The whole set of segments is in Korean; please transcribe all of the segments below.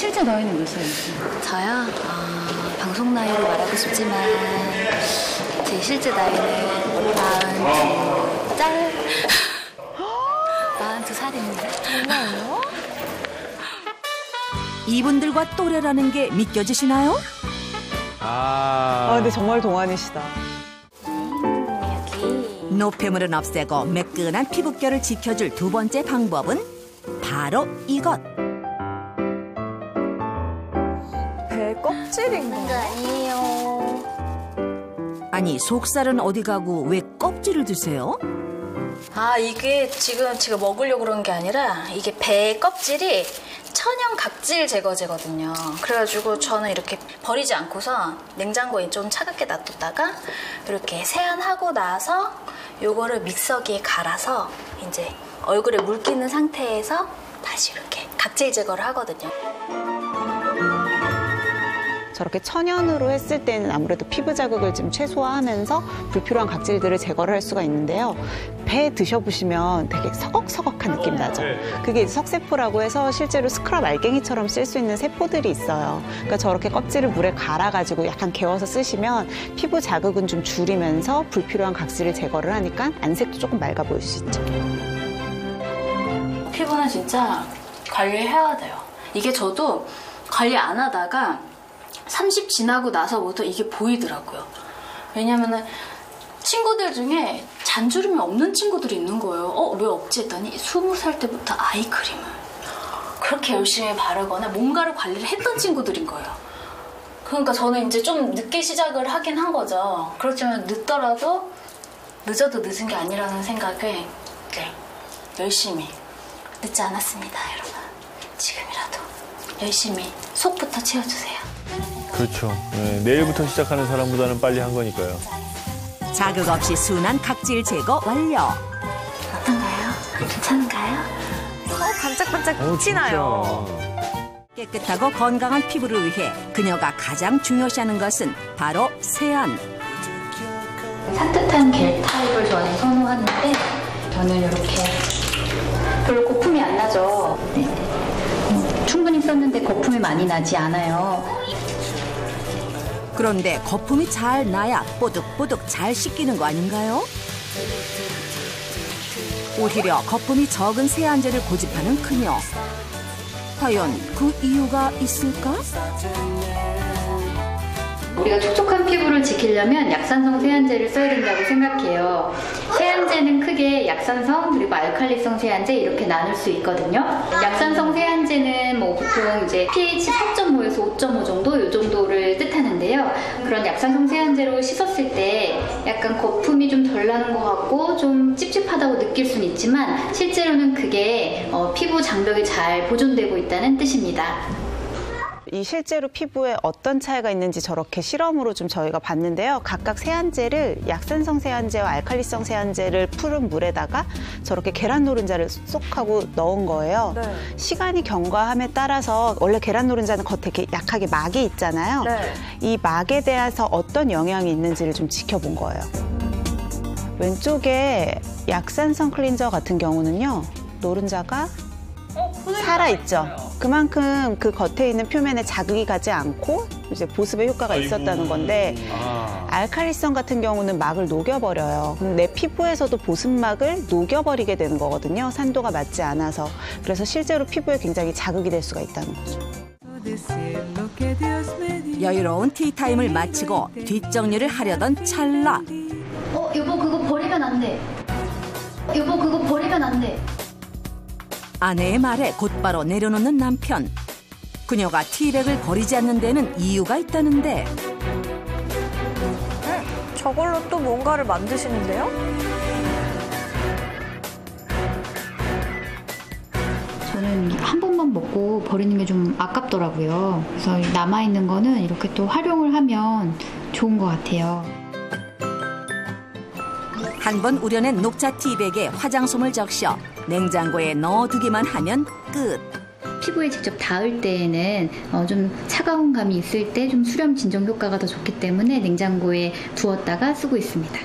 실제 나이는 몇 살이세요? 저요? 방송 나이로 말하고 싶지만 제 실제 나이는 42살입니다. 정말요? 이분들과 또래라는 게 믿겨지시나요? 근데 정말 동안이시다. 노폐물은 없애고 매끈한 피부결을 지켜줄 두 번째 방법은 바로 이것. 배 껍질인가? 아니에요. 아니, 속살은 어디 가고 왜 껍질을 드세요? 이게 지금 제가 먹으려고 그런 게 아니라 이게 배 껍질이 천연 각질 제거제거든요. 그래가지고 저는 이렇게 버리지 않고서 냉장고에 좀 차갑게 놔뒀다가 이렇게 세안하고 나서 요거를 믹서기에 갈아서 이제 얼굴에 물 끼는 상태에서 다시 이렇게 각질 제거를 하거든요. 저렇게 천연으로 했을 때는 아무래도 피부 자극을 좀 최소화하면서 불필요한 각질들을 제거를 할 수가 있는데요. 배 드셔보시면 되게 서걱서걱한 느낌 나죠. 그게 이제 석세포라고 해서 실제로 스크럽 알갱이처럼 쓸 수 있는 세포들이 있어요. 그러니까 저렇게 껍질을 물에 갈아가지고 약간 개워서 쓰시면 피부 자극은 좀 줄이면서 불필요한 각질을 제거를 하니까 안색도 조금 맑아 보일 수 있죠. 피부는 진짜 관리해야 돼요. 이게 저도 관리 안 하다가 30 지나고 나서부터 이게 보이더라고요. 왜냐면은 친구들 중에 잔주름이 없는 친구들이 있는 거예요. 왜 없지 했더니 20살 때부터 아이크림을 그렇게 열심히 바르거나 뭔가를 관리를 했던 친구들인 거예요. 그러니까 저는 이제 좀 늦게 시작을 하긴 한 거죠. 그렇지만 늦더라도 늦어도 늦은 게 아니라는 생각에 열심히 늦지 않았습니다, 여러분. 지금이라도 열심히 속부터 채워주세요. 그렇죠. 네, 내일부터 시작하는 사람보다는 빨리 한 거니까요. 자극 없이 순한 각질 제거 완료. 어떤가요? 괜찮은가요? 반짝반짝 빛이 나요. 깨끗하고 건강한 피부를 위해 그녀가 가장 중요시하는 것은 바로 세안. 산뜻한 겔 타입을 저는 선호하는데 저는 이렇게 별로 거품이 안 나죠. 충분히 썼는데 거품이 많이 나지 않아요. 그런데 거품이 잘 나야 뽀득뽀득 잘 씻기는 거 아닌가요? 오히려 거품이 적은 세안제를 고집하는 그녀. 과연 그 이유가 있을까? 우리가 촉촉한 피부를 지키려면 약산성 세안제를 써야 된다고 생각해요. 세안제는 크게 약산성 그리고 알칼리성 세안제 이렇게 나눌 수 있거든요. 약산성 세안제는 보통 이제 pH 4.5에서 5.5 정도 이 정도를 뜻하는데요. 그런 약산성 세안제로 씻었을 때 약간 거품이 좀 덜 나는 것 같고 좀 찝찝하다고 느낄 수는 있지만 실제로는 그게 피부 장벽이 잘 보존되고 있다는 뜻입니다. 이 실제로 피부에 어떤 차이가 있는지 저렇게 실험으로 좀 저희가 봤는데요. 각각 세안제를 약산성 세안제와 알칼리성 세안제를 푸른 물에다가 저렇게 계란 노른자를 쏙 하고 넣은 거예요. 네. 시간이 경과함에 따라서 원래 계란 노른자는 겉에 이렇게 약하게 막이 있잖아요. 네. 이 막에 대해서 어떤 영향이 있는지를 좀 지켜본 거예요. 왼쪽에 약산성 클린저 같은 경우는요. 노른자가 살아있죠. 그만큼 그 겉에 있는 표면에 자극이 가지 않고 이제 보습의 효과가 있었다는 건데 알칼리성 같은 경우는 막을 녹여버려요. 그럼 내 피부에서도 보습막을 녹여버리게 되는 거거든요. 산도가 맞지 않아서. 그래서 실제로 피부에 굉장히 자극이 될 수가 있다는 거죠. 여유로운 티타임을 마치고 뒷정리를 하려던 찰나. 여보 그거 버리면 안 돼. 여보 그거 버리면 안 돼. 아내의 말에 곧바로 내려놓는 남편. 그녀가 티백을 버리지 않는 데는 이유가 있다는데. 저걸로 또 뭔가를 만드시는데요? 저는 한 번만 먹고 버리는 게 좀 아깝더라고요. 그래서 남아있는 거는 이렇게 또 활용을 하면 좋은 것 같아요. 한 번 우려낸 녹차 티백에 화장솜을 적셔 냉장고에 넣어두기만 하면 끝. 피부에 직접 닿을 때에는 좀 차가운 감이 있을 때 좀 수렴 진정 효과가 더 좋기 때문에 냉장고에 두었다가 쓰고 있습니다.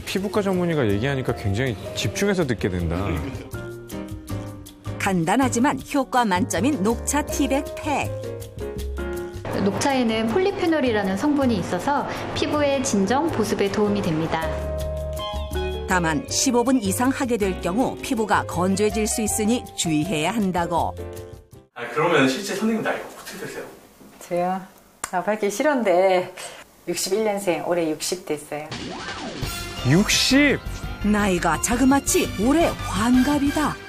피부과 전문의가 얘기하니까 굉장히 집중해서 듣게 된다. 간단하지만 효과 만점인 녹차 티백 팩. 녹차에는 폴리페놀이라는 성분이 있어서 피부의 진정, 보습에 도움이 됩니다. 다만 15분 이상 하게 될 경우 피부가 건조해질 수 있으니 주의해야 한다고. 그러면 실제 선생님 나이가 어떻게 되세요? 저요? 밝기 싫은데 61년생, 올해 60 됐어요. 60? 나이가 자그마치 올해 환갑이다.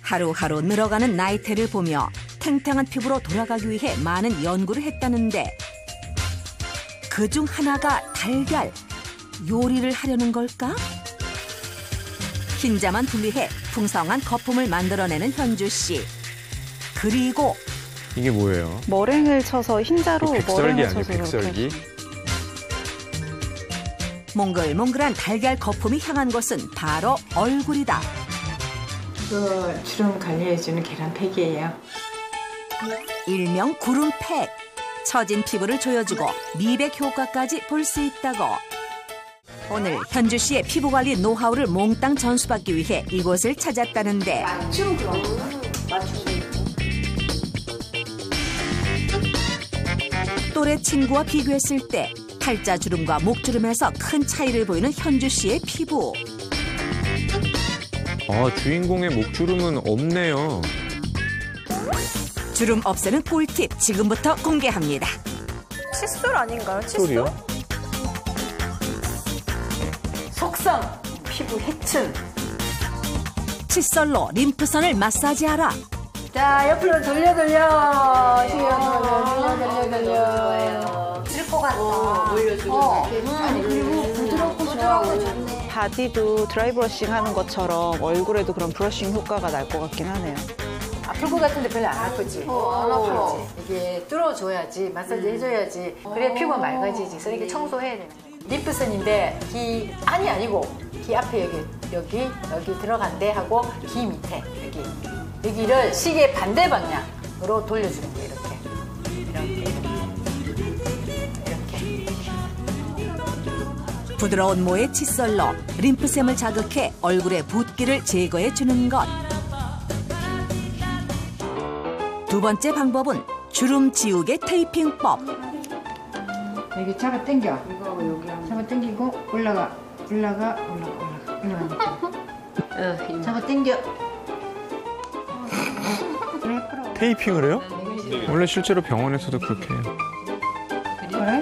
하루하루 늘어가는 나이테를 보며 탱탱한 피부로 돌아가기 위해 많은 연구를 했다는데 그중 하나가 달걀. 요리를 하려는 걸까? 흰자만 분리해 풍성한 거품을 만들어내는 현주 씨. 그리고 이게 뭐예요? 머랭을 쳐서 흰자로 백설기 머랭을 아니에요? 쳐서 백설기? 몽글몽글한 달걀 거품이 향한 곳은 바로 얼굴이다. 그 주름 관리해주는 계란팩이에요. 일명 구름팩. 처진 피부를 조여주고 미백 효과까지 볼 수 있다고. 오늘 현주 씨의 피부 관리 노하우를 몽땅 전수받기 위해 이곳을 찾았다는데 또래 친구와 비교했을 때 팔자주름과 목주름에서 큰 차이를 보이는 현주 씨의 피부. 주인공의 목주름은 없네요. 주름 없애는 꿀팁 지금부터 공개합니다. 칫솔 아닌가요? 칫솔? 소리요? 속성, 피부 해춘. 칫솔로 림프선을 마사지하라. 자, 옆으로 돌려. 돌려. 쓸것 같다. 아니, 그리고 부드럽고 좋네. 바디도 드라이 브러싱 하는 것처럼 얼굴에도 그런 브러싱 효과가 날 것 같긴 하네요. 아플 것 같은데 별로 안 아프지? 안 아파. 이게 뚫어줘야지, 마사지 해줘야지. 그래야 피부가 맑아지지. 그래서 이렇게 청소해야 되는 거야. 림프선인데 귀 안이 아니고 귀 앞에 여기 들어간대 하고 귀 밑에 여기를 시계 반대 방향으로 돌려주는 거예요. 이렇게. 부드러운 모의 칫솔로 림프샘을 자극해 얼굴의 붓기를 제거해 주는 것. 두 번째 방법은 주름 지우개 테이핑법. 여기 잡아 당겨. 잡아 당기고 올라가. 잡아 당겨. 테이핑을 해요? 원래 실제로 병원에서도 그렇게 해요. 그래?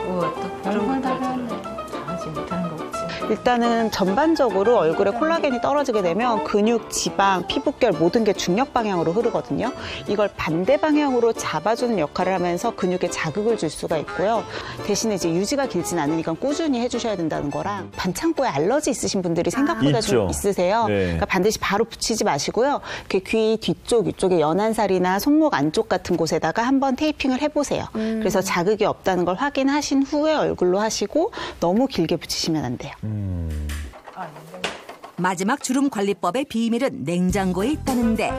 우와, 또 별걸 다 배웠네. 잘하지 못하는 거 없지. 일단은 전반적으로 얼굴에 콜라겐이 떨어지게 되면 근육, 지방, 피부결 모든 게 중력 방향으로 흐르거든요. 이걸 반대 방향으로 잡아주는 역할을 하면서 근육에 자극을 줄 수가 있고요. 대신에 이제 유지가 길진 않으니까 꾸준히 해주셔야 된다는 거랑 반창고에 알러지 있으신 분들이 생각보다 좀 있으세요. 네. 그러니까 반드시 바로 붙이지 마시고요. 이렇게 귀 뒤쪽, 이쪽에 연한 살이나 손목 안쪽 같은 곳에다가 한번 테이핑을 해보세요. 그래서 자극이 없다는 걸 확인하신 후에 얼굴로 하시고 너무 길게 붙이시면 안 돼요. 마지막 주름 관리법의 비밀은 냉장고에 있다는데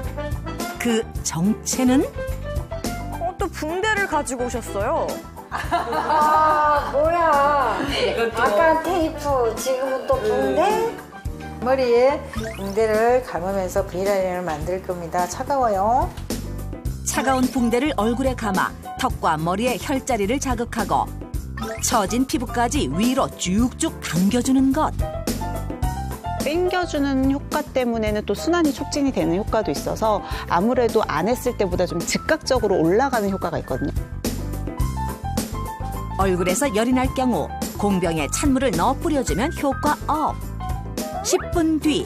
그 정체는? 또 붕대를 가지고 오셨어요. 뭐야. 아까 테이프, 지금은 또 붕대? 머리에 붕대를 감으면서 V라인을 만들 겁니다. 차가워요. 차가운 붕대를 얼굴에 감아 턱과 머리의 혈자리를 자극하고 처진 피부까지 위로 쭉쭉 당겨주는 것. 당겨주는 효과 때문에는 또 순환이 촉진이 되는 효과도 있어서 아무래도 안 했을 때보다 좀 즉각적으로 올라가는 효과가 있거든요. 얼굴에서 열이 날 경우 공병에 찬물을 넣어 뿌려주면 효과 업. 10분 뒤.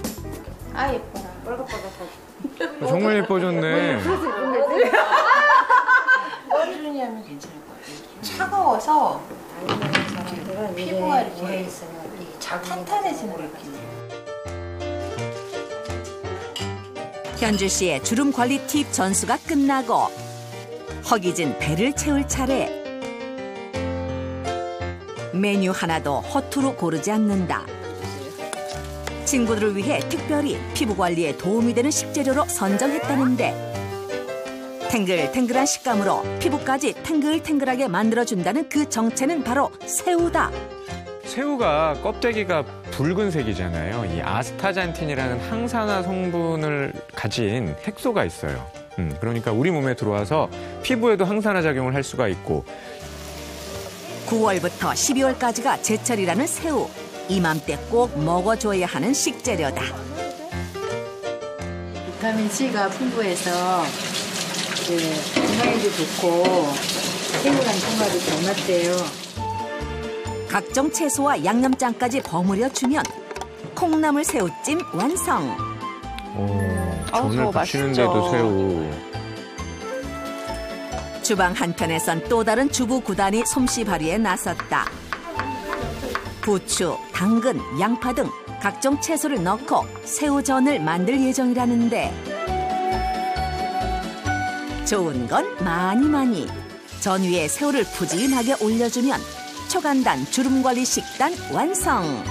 아, 예뻐라. 뻘겋뻘겋하고. 정말 예뻐졌네. 머리를 하면 괜찮을 것 같아요. 차가워서 피부가 이렇게 있으면 탄탄해지는 느낌이에요. 현주 씨의 주름 관리 팁 전수가 끝나고 허기진 배를 채울 차례. 메뉴 하나도 허투루 고르지 않는다. 친구들을 위해 특별히 피부 관리에 도움이 되는 식재료로 선정했다는데 탱글탱글한 식감으로 피부까지 탱글탱글하게 만들어준다는 그 정체는 바로 새우다. 새우가 껍데기가 붉은색이잖아요. 이 아스타잔틴이라는 항산화 성분을 가진 색소가 있어요. 그러니까 우리 몸에 들어와서 피부에도 항산화 작용을 할 수가 있고 9월부터 12월까지가 제철이라는 새우. 이맘때 꼭 먹어줘야 하는 식재료다. 비타민 C가 풍부해서 건강에도 좋고 새우랑 통과도 잘 맞대요. 각종 채소와 양념장까지 버무려 주면 콩나물 새우찜 완성. 전을 저거 부치는데도 맛있죠. 새우. 주방 한편에선 또 다른 주부 구단이 솜씨 발휘에 나섰다. 부추, 당근, 양파 등 각종 채소를 넣고 새우전을 만들 예정이라는데 좋은 건 많이 전 위에 새우를 푸짐하게 올려주면 초간단 주름관리 식단 완성.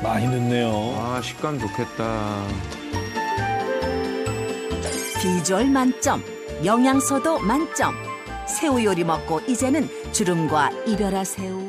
많이 넣네요. 아, 식감 좋겠다. 비주얼 만점, 영양소도 만점. 새우 요리 먹고 이제는 주름과 이별하세요.